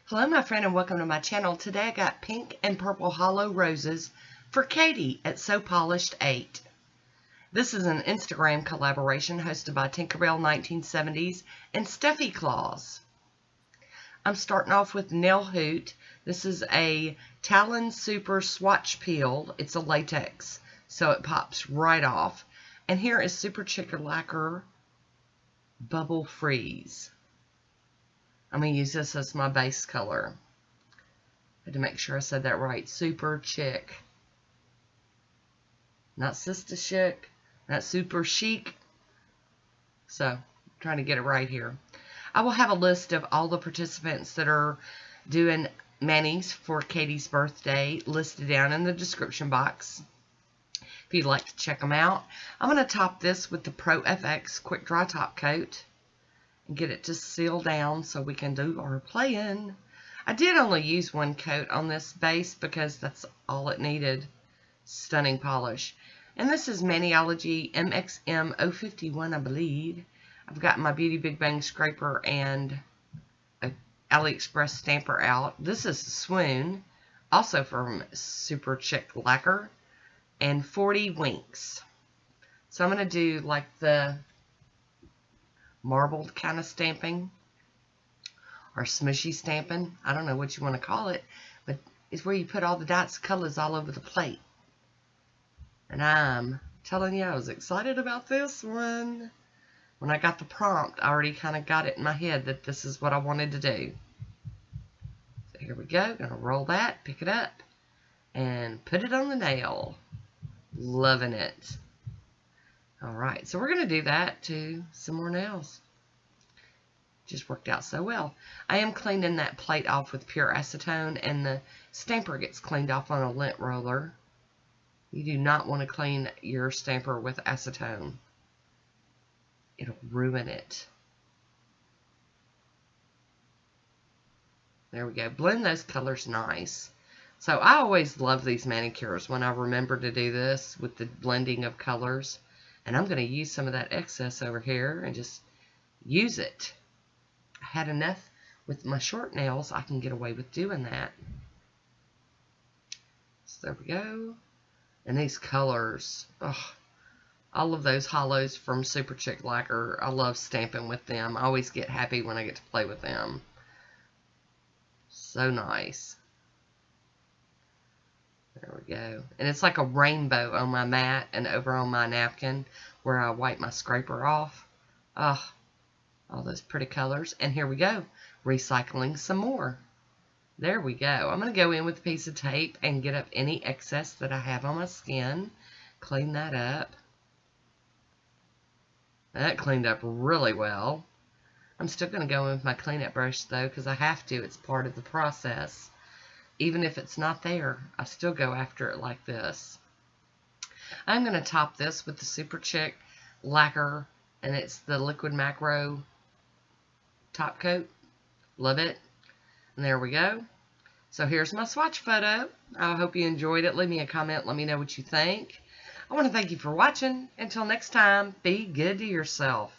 Hello my friend and welcome to my channel. Today I got pink and purple hollow roses for Katie at So Polished 8. This is an Instagram collaboration hosted by Tinkerbell 1970s and Stuffy Claus. I'm starting off with Nail Hoot. This is a Talon Super Swatch Peel. It's a latex, so it pops right off. And here is Super Chick Lacquer Bubble Freeze. I'm going to use this as my base color. I had to make sure I said that right. Super Chick. Not Sister Chic. Not Super Chic. So, I'm trying to get it right here. I will have a list of all the participants that are doing manis for Katie's birthday listed down in the description box if you'd like to check them out. I'm going to top this with the Pro FX Quick Dry Top Coat and get it to seal down so we can do our playing. I did only use one coat on this base because that's all it needed. Stunning polish. And this is Maniology MXM 051, I believe. I've got my Beauty Big Bang scraper and a AliExpress stamper out. This is Swoon, also from Super Chick Lacquer, and 40 Winks. So I'm going to do like the marbled kind of stamping or smushy stamping. I don't know what you want to call it, but it's where you put all the dots of colors all over the plate. And I'm telling you, I was excited about this one. When I got the prompt, I already kind of got it in my head that this is what I wanted to do. So here we go. Gonna roll that, pick it up, and put it on the nail. Loving it. Alright, so we're going to do that to some more nails. Just worked out so well. I am cleaning that plate off with pure acetone, and the stamper gets cleaned off on a lint roller. You do not want to clean your stamper with acetone. It'll ruin it. There we go. Blend those colors nice. So I always love these manicures when I remember to do this with the blending of colors. And I'm going to use some of that excess over here and just use it. I had enough with my short nails, I can get away with doing that. So there we go. And these colors, oh, all of those hollows from Super Chick Lacquer, I love stamping with them. I always get happy when I get to play with them. So nice. There we go. And it's like a rainbow on my mat and over on my napkin where I wipe my scraper off. Oh, all those pretty colors. And here we go. Recycling some more. There we go. I'm going to go in with a piece of tape and get up any excess that I have on my skin. Clean that up. That cleaned up really well. I'm still going to go in with my cleanup brush though because I have to. It's part of the process. Even if it's not there, I still go after it like this. I'm going to top this with the Super Chick Lacquer, and it's the Liquid Macro top coat. Love it. And there we go. So here's my swatch photo. I hope you enjoyed it. Leave me a comment. Let me know what you think. I want to thank you for watching. Until next time, be good to yourself.